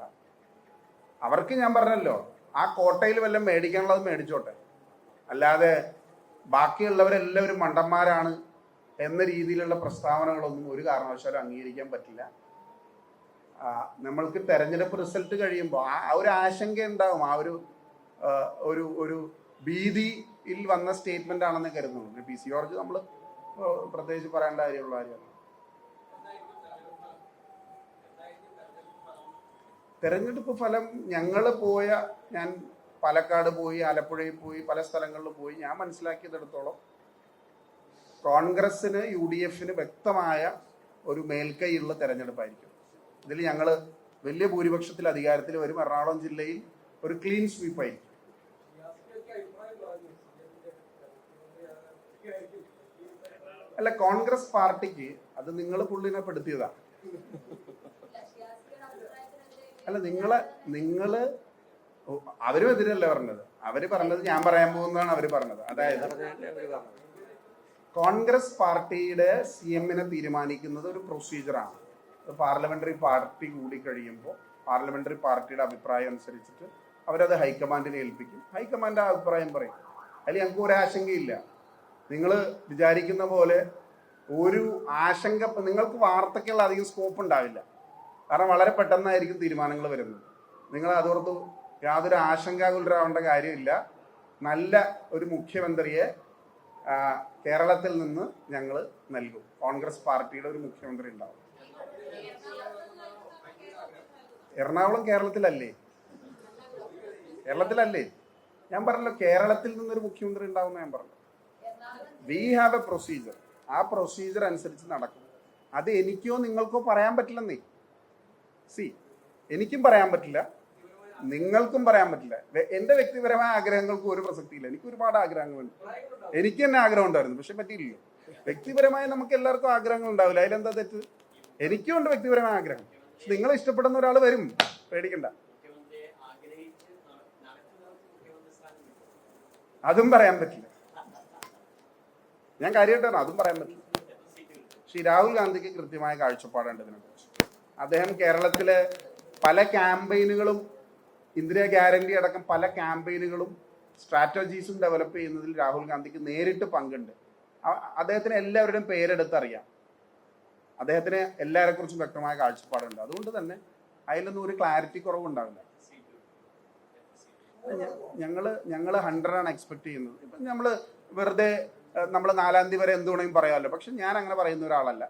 അവർക്ക് ഞാൻ പറഞ്ഞല്ലോ, ആ കോട്ടയിൽ വല്ലതും മേടിക്കാനുള്ളത് മേടിച്ചോട്ടെ, അല്ലാതെ ബാക്കിയുള്ളവരെല്ലാവരും മണ്ടന്മാരാണ് എന്ന രീതിയിലുള്ള പ്രസ്താവനകളൊന്നും ഒരു കാരണവശാലും അംഗീകരിക്കാൻ പറ്റില്ല. നമ്മൾക്ക് തെരഞ്ഞെടുപ്പ് റിസൾട്ട് കഴിയുമ്പോൾ ആ ഒരു ആശങ്ക ഉണ്ടാവും, ആ ഒരു ഭീതിയിൽ വന്ന സ്റ്റേറ്റ്മെന്റ് ആണെന്ന് കരുതുന്നു. PC ജോർജ് നമ്മൾ പ്രത്യേകിച്ച് പറയേണ്ട കാര്യമുള്ള കാര്യമാണ്. തെരഞ്ഞെടുപ്പ് ഫലം ഞാൻ പാലക്കാട് പോയി, ആലപ്പുഴയിൽ പോയി, പല സ്ഥലങ്ങളിൽ പോയി, ഞാൻ മനസ്സിലാക്കിയതെടുത്തോളം കോൺഗ്രസിന് UDFന് വ്യക്തമായ ഒരു മേൽക്കൈയുള്ള തെരഞ്ഞെടുപ്പായിരിക്കും. ഇതിൽ ഞങ്ങൾ വലിയ ഭൂരിപക്ഷത്തിൽ അധികാരത്തിൽ വരും. എറണാകുളം ജില്ലയിൽ ഒരു ക്ലീൻ സ്വീപ്പ് ആയിരിക്കും. അല്ല, കോൺഗ്രസ് പാർട്ടിക്ക് അത് നിങ്ങൾ പുള്ളിനെ പെടുത്തിയതാ. അല്ല, നിങ്ങള് അവരും എതിരല്ല പറഞ്ഞത്. അവര് പറഞ്ഞത് ഞാൻ പറയാൻ പോകുന്നതാണ് അവര് പറഞ്ഞത്. അതായത് കോൺഗ്രസ് പാർട്ടിയുടെ CMനെ തീരുമാനിക്കുന്നത് ഒരു പ്രൊസീജിയറാണ്. പാർലമെന്ററി പാർട്ടി കൂടി കഴിയുമ്പോൾ പാർലമെന്ററി പാർട്ടിയുടെ അഭിപ്രായം അനുസരിച്ചിട്ട് അവരത് ഹൈക്കമാൻഡിനെ ഏൽപ്പിക്കും. ഹൈക്കമാൻഡ് ആ അഭിപ്രായം പറയും. അതിൽ ഞങ്ങൾക്ക് ഒരു ആശങ്കയില്ല. നിങ്ങൾ വിചാരിക്കുന്ന പോലെ ഒരു ആശങ്ക, നിങ്ങൾക്ക് വാർത്തയ്ക്കുള്ള അധികം സ്കോപ്പ് ഉണ്ടാവില്ല. കാരണം വളരെ പെട്ടെന്നായിരിക്കും തീരുമാനങ്ങൾ വരുന്നത്. നിങ്ങൾ അതോർത്ത് യാതൊരു ആശങ്കാകുലരാവേണ്ട കാര്യമില്ല. നല്ല ഒരു മുഖ്യമന്ത്രിയെ കേരളത്തിൽ നിന്ന് ഞങ്ങൾ നൽകും. കോൺഗ്രസ് പാർട്ടിയുടെ ഒരു മുഖ്യമന്ത്രി ഉണ്ടാവും. എറണാകുളം കേരളത്തിലല്ലേ? ഞാൻ പറഞ്ഞല്ലോ, കേരളത്തിൽ നിന്നൊരു മുഖ്യമന്ത്രി ഉണ്ടാവുമെന്ന് ഞാൻ പറഞ്ഞു. We have A procedure. ആ പ്രൊസീജിയർ അനുസരിച്ച് നടക്കും. അത് എനിക്കോ നിങ്ങൾക്കോ പറയാൻ പറ്റില്ലെന്നേ. എനിക്കും പറയാൻ പറ്റില്ല, നിങ്ങൾക്കും പറയാൻ പറ്റില്ല. എൻ്റെ വ്യക്തിപരമായ ആഗ്രഹങ്ങൾക്ക് ഒരു പ്രസക്തിയില്ല. എനിക്ക് ഒരുപാട് ആഗ്രഹങ്ങളുണ്ട്. എനിക്ക് തന്നെ ആഗ്രഹം ഉണ്ടായിരുന്നു, പക്ഷെ പറ്റിയില്ലല്ലോ. വ്യക്തിപരമായി നമുക്ക് എല്ലാവർക്കും ആഗ്രഹങ്ങൾ ഉണ്ടാവില്ല, അതിലെന്താ തെറ്റ്? എനിക്കും ഉണ്ട് വ്യക്തിപരമായ ആഗ്രഹം. പക്ഷെ നിങ്ങൾ ഇഷ്ടപ്പെടുന്ന ഒരാൾ വരും, പേടിക്കണ്ട. അതും പറയാൻ പറ്റില്ല. ഞാൻ കാര്യമായിട്ടാണ് അതും പറയാൻ പറ്റും. ശ്രീ രാഹുൽ ഗാന്ധിക്ക് കൃത്യമായ കാഴ്ചപ്പാടുണ്ട് ഇതിനെക്കുറിച്ച്. അദ്ദേഹം കേരളത്തിലെ പല ക്യാമ്പയിനുകളും, ഇന്ദിരാ ഗ്യാരണ്ടി അടക്കം പല ക്യാമ്പയിനുകളും സ്ട്രാറ്റജീസും ഡെവലപ്പ് ചെയ്യുന്നതിൽ രാഹുൽ ഗാന്ധിക്ക് നേരിട്ട് പങ്കുണ്ട്. അദ്ദേഹത്തിന് എല്ലാവരുടെയും പേരെടുത്തറിയാം. അദ്ദേഹത്തിന് എല്ലാവരെ കുറിച്ചും വ്യക്തമായ കാഴ്ചപ്പാടുണ്ട്. അതുകൊണ്ട് തന്നെ അതിലൊന്നും ഒരു ക്ലാരിറ്റി കുറവുണ്ടാവില്ല. ഞങ്ങള് 100 എക്സ്പെക്ട് ചെയ്യുന്നത്. ഇപ്പം നമ്മൾ വെറുതെ നമ്മൾ 4-ാം തീയതി വരെ എന്ത് വേണമെങ്കിലും പറയാമല്ലോ. പക്ഷെ ഞാൻ അങ്ങനെ പറയുന്ന ഒരാളല്ല.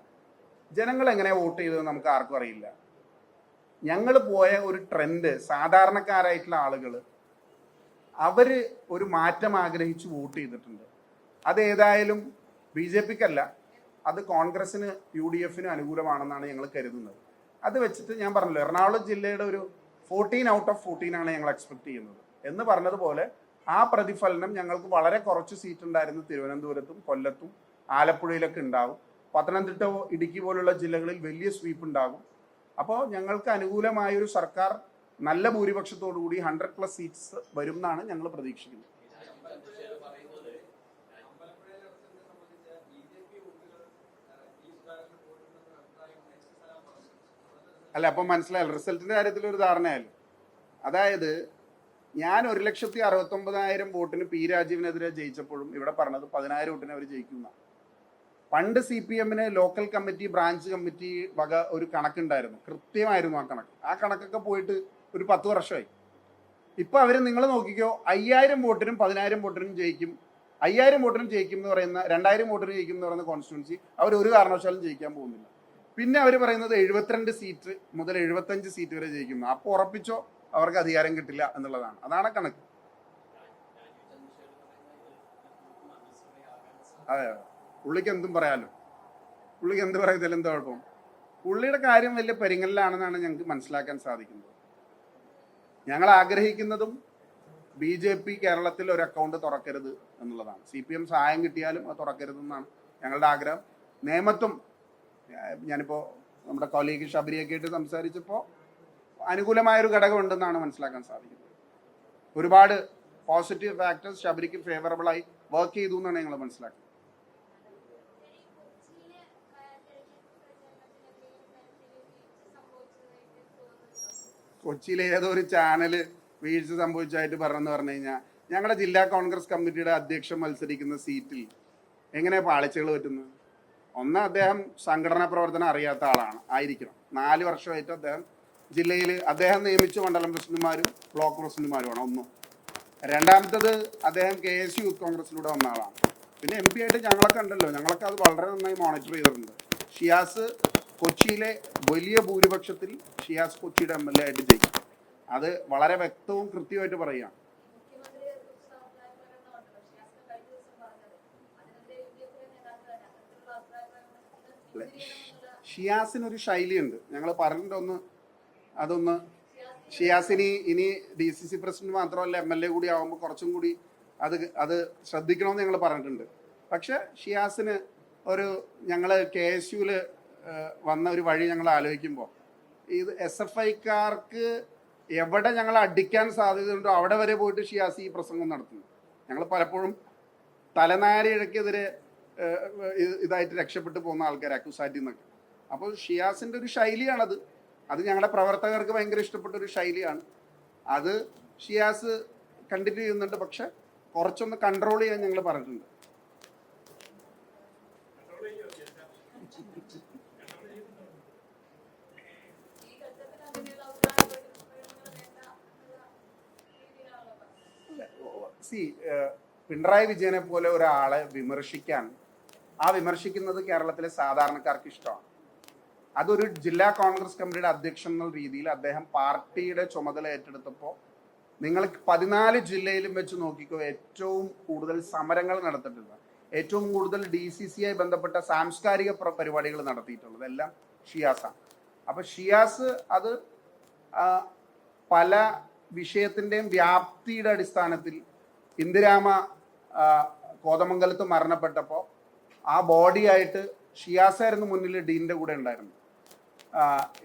ജനങ്ങൾ എങ്ങനെയാണ് വോട്ട് ചെയ്തതെന്ന് നമുക്ക് ആർക്കും അറിയില്ല. ഞങ്ങൾ പോയ ഒരു ട്രെൻഡ്, സാധാരണക്കാരായിട്ടുള്ള ആളുകൾ അവര് ഒരു മാറ്റം ആഗ്രഹിച്ച് വോട്ട് ചെയ്തിട്ടുണ്ട്. അത് ഏതായാലും BJPക്കല്ല, അത് കോൺഗ്രസിന് UDFന് അനുകൂലമാണെന്നാണ് ഞങ്ങൾ കരുതുന്നത്. അത് വെച്ചിട്ട് ഞാൻ പറഞ്ഞല്ലോ, എറണാകുളം ജില്ലയുടെ ഒരു 14 ഔട്ട് ഓഫ് 14 ആണ് ഞങ്ങൾ എക്സ്പെക്ട് ചെയ്യുന്നത്. എന്ന് പറഞ്ഞതുപോലെ ആ പ്രതിഫലനം ഞങ്ങൾക്ക് വളരെ കുറച്ച് സീറ്റ് ഉണ്ടായിരുന്നു തിരുവനന്തപുരത്തും കൊല്ലത്തും ആലപ്പുഴയിലൊക്കെ ഉണ്ടാവും. പത്തനംതിട്ട, ഇടുക്കി പോലുള്ള ജില്ലകളിൽ വലിയ സ്വീപ്പ് ഉണ്ടാകും. അപ്പോൾ ഞങ്ങൾക്ക് അനുകൂലമായൊരു സർക്കാർ നല്ല ഭൂരിപക്ഷത്തോടു കൂടി 100+ സീറ്റ്സ് വരും എന്നാണ് ഞങ്ങൾ പ്രതീക്ഷിക്കുന്നത്. അല്ല, അപ്പം മനസ്സിലായല്ലോ, റിസൾട്ടിന്റെ കാര്യത്തിൽ ഒരു ധാരണയല്ലോ. അതായത് ഞാൻ 1,69,000 വോട്ടിന് P രാജീവിനെതിരെ ജയിച്ചപ്പോഴും ഇവിടെ പറഞ്ഞത് 10,000 വോട്ടിന് അവർ ജയിക്കുന്ന. പണ്ട് CPMന് ലോക്കൽ കമ്മിറ്റി, ബ്രാഞ്ച് കമ്മിറ്റി വക ഒരു കണക്കുണ്ടായിരുന്നു, കൃത്യമായിരുന്നു ആ കണക്ക്. ആ കണക്കൊക്കെ പോയിട്ട് ഒരു 10 വർഷമായി. ഇപ്പൊ അവര്, നിങ്ങൾ നോക്കിക്കോ, 5,000 വോട്ടിനും 10,000 വോട്ടിനും ജയിക്കും, 5,000 വോട്ടിനും ജയിക്കും എന്ന് പറയുന്ന, 2,000 വോട്ടിന് ജയിക്കും എന്ന് പറയുന്ന കോൺസ്റ്റിറ്റ്യുവൻസി അവർ ഒരു കാരണവശാലും ജയിക്കാൻ പോകുന്നില്ല. പിന്നെ അവർ പറയുന്നത് 72 സീറ്റ് മുതൽ 75 സീറ്റ് വരെ ജയിക്കുന്നു. അപ്പോൾ ഉറപ്പിച്ചോ അവർക്ക് അധികാരം കിട്ടില്ല എന്നുള്ളതാണ്. അതാണ് കണക്ക്. അതെ, പുള്ളിക്ക് എന്തും പറയാലോ. പുള്ളിക്ക് എന്ത് പറയുന്നതിൽ എന്താ കുഴപ്പം? പുള്ളിയുടെ കാര്യം വലിയ പരിങ്ങലിലാണെന്നാണ് ഞങ്ങൾക്ക് മനസ്സിലാക്കാൻ സാധിക്കുന്നത്. ഞങ്ങൾ ആഗ്രഹിക്കുന്നതും BJP കേരളത്തിൽ ഒരു അക്കൗണ്ട് തുറക്കരുത് എന്നുള്ളതാണ്. CPM സഹായം കിട്ടിയാലും അത് തുറക്കരുതെന്നാണ് ഞങ്ങളുടെ ആഗ്രഹം. നേമത്തും ഞാനിപ്പോൾ നമ്മുടെ കൊളീഗ് ശബരിയൊക്കെ ആയിട്ട് സംസാരിച്ചപ്പോൾ അനുകൂലമായൊരു ഘടകം ഉണ്ടെന്നാണ് മനസ്സിലാക്കാൻ സാധിക്കുന്നത്. ഒരുപാട് പോസിറ്റീവ് ഫാക്ടേഴ്സ് ശബരിക്ക് ഫേവറബിളായി വർക്ക് ചെയ്തു എന്നാണ് ഞങ്ങൾ മനസ്സിലാക്കുന്നത്. കൊച്ചിയിലെ ഏതോ ഒരു ചാനല് വീഴ്ച സംഭവിച്ചതായിട്ട് പറഞ്ഞു കഴിഞ്ഞാൽ, ഞങ്ങളുടെ ജില്ലാ കോൺഗ്രസ് കമ്മിറ്റിയുടെ അധ്യക്ഷൻ മത്സരിക്കുന്ന സീറ്റിൽ എങ്ങനെയാണ് പാളിച്ചകൾ പറ്റുന്നത്? ഒന്ന്, അദ്ദേഹം സംഘടനാ പ്രവർത്തനം അറിയാത്ത ആളാണ്, ആയിരിക്കണം. 4 വർഷമായിട്ട് അദ്ദേഹം ജില്ലയിൽ അദ്ദേഹം നിയമിച്ച മണ്ഡലം പ്രസിഡന്റുമാരും ബ്ലോക്ക് പ്രസിഡന്റുമാരുമാണ്. ഒന്നും. രണ്ടാമത്തത്, അദ്ദേഹം KSU യൂത്ത് കോൺഗ്രസിലൂടെ വന്ന ആളാണ്. പിന്നെ MP ആയിട്ട് ഞങ്ങളൊക്കെ ഉണ്ടല്ലോ, ഞങ്ങളൊക്കെ അത് വളരെ നന്നായി മോണിറ്റർ ചെയ്തിട്ടുണ്ട്. ഷിയാസ് കൊച്ചിയിലെ വലിയ ഭൂരിപക്ഷത്തിൽ ഷിയാസ് കൊച്ചിയുടെ MLA ആയിട്ട് ജയിക്കും. അത് വളരെ വ്യക്തവും കൃത്യമായിട്ട് പറയുകയാണ്. ഷിയാസിനൊരു ശൈലിയുണ്ട്, ഞങ്ങൾ പറഞ്ഞിട്ടൊന്ന് അതൊന്ന്. ഷിയാസിനി ഇനി DCC പ്രസിഡന്റ് മാത്രമല്ല MLA കൂടി ആവുമ്പോൾ കുറച്ചും കൂടി അത് ശ്രദ്ധിക്കണമെന്ന് ഞങ്ങൾ പറഞ്ഞിട്ടുണ്ട്. പക്ഷെ ഷിയാസിന് ഒരു, ഞങ്ങൾ KSUവിൽ വന്ന ഒരു വഴി ഞങ്ങൾ ആലോചിക്കുമ്പോൾ, ഇത് SFIക്കാർക്ക് എവിടെ ഞങ്ങൾ അടിക്കാൻ സാധ്യതയുണ്ടോ അവിടെ വരെ പോയിട്ട് ഷിയാസ് ഈ പ്രസംഗം നടത്തുന്നു. ഞങ്ങൾ പലപ്പോഴും തലനാരിഴക്കെതിരെ ഇതായിട്ട് രക്ഷപ്പെട്ടു പോകുന്ന ആൾക്കാർ, അക്യൂസാറ്റി എന്നൊക്കെ. അപ്പോൾ ഷിയാസിൻ്റെ ഒരു ശൈലിയാണത്. അത് ഞങ്ങളുടെ പ്രവർത്തകർക്ക് ഭയങ്കര ഇഷ്ടപ്പെട്ട ഒരു ശൈലിയാണ്. അത് ഷിയാസ് കണ്ടിന്യൂ ചെയ്യുന്നുണ്ട്. പക്ഷെ കുറച്ചൊന്ന് കൺട്രോൾ ചെയ്യാൻ ഞങ്ങൾ പറഞ്ഞിട്ടുണ്ട്. പിണറായി വിജയനെ പോലെ ഒരാളെ വിമർശിക്കാൻ, ആ വിമർശിക്കുന്നത് കേരളത്തിലെ സാധാരണക്കാർക്ക് ഇഷ്ടമാണ്. അതൊരു ജില്ലാ കോൺഗ്രസ് കമ്മിറ്റിയുടെ അധ്യക്ഷൻ എന്നുള്ള രീതിയിൽ അദ്ദേഹം പാർട്ടിയുടെ ചുമതല ഏറ്റെടുത്തപ്പോൾ, നിങ്ങൾ 14 ജില്ലയിലും വെച്ച് നോക്കിക്കോ, ഏറ്റവും കൂടുതൽ സമരങ്ങൾ നടത്തിയിട്ടുള്ളത്, ഏറ്റവും കൂടുതൽ DCCയായി ബന്ധപ്പെട്ട സാംസ്കാരിക പരിപാടികൾ നടത്തിയിട്ടുള്ളത് എല്ലാം ഷിയാസാണ്. അപ്പോൾ ഷിയാസ് അത് പല വിഷയത്തിൻ്റെയും വ്യാപ്തിയുടെ അടിസ്ഥാനത്തിൽ, ഇന്ദിരാമ കോതമംഗലത്ത് മരണപ്പെട്ടപ്പോൾ ആ ബോഡിയായിട്ട് ഷിയാസായിരുന്നു മുന്നിൽ ഡീനിൻ്റെ കൂടെ ഉണ്ടായിരുന്നു.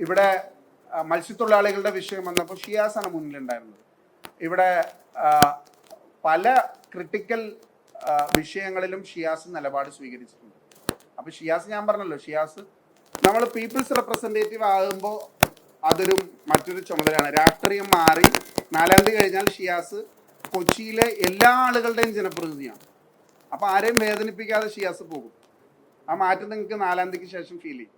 ഇവിടെ മത്സ്യത്തൊഴിലാളികളുടെ വിഷയം വന്നപ്പോൾ ഷിയാസാണ് മുന്നിലുണ്ടായിരുന്നത്. ഇവിടെ പല ക്രിട്ടിക്കൽ വിഷയങ്ങളിലും ഷിയാസ് നിലപാട് സ്വീകരിച്ചിട്ടുണ്ട്. അപ്പൊ ഷിയാസ്, ഞാൻ പറഞ്ഞല്ലോ, ഷിയാസ് നമ്മൾ പീപ്പിൾസ് റെപ്രസെൻറ്റേറ്റീവ് ആകുമ്പോൾ അതൊരു മറ്റൊരു ചുമതലയാണ്. രാഷ്ട്രീയം മാറി 4-ാം തീയതി കഴിഞ്ഞാൽ ഷിയാസ് കൊച്ചിയിലെ എല്ലാ ആളുകളുടെയും ജനപ്രതിനിധിയാണ്. അപ്പൊ ആരെയും വേദനിപ്പിക്കാതെ ഷിയാസ് പോകും. ആ മാറ്റം നിങ്ങൾക്ക് 4-ാം തീയതിക്ക് ശേഷം ഫീൽ ചെയ്യും.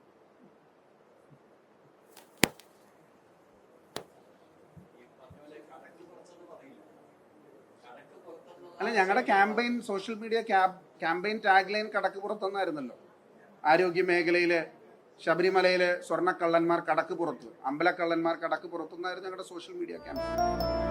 അല്ല, ഞങ്ങളുടെ campaign, social media campaign tag line കടക്ക് പുറത്തൊന്നായിരുന്നല്ലോ. ആരോഗ്യ മേഖലയിലെ, ശബരിമലയിലെ സ്വർണ്ണക്കള്ളന്മാർ കടക്ക് പുറത്ത്, അമ്പലക്കള്ളന്മാർ കടക്ക് പുറത്തൊന്നായിരുന്നു ഞങ്ങളുടെ സോഷ്യൽ മീഡിയ ക്യാമ്പയിൻ.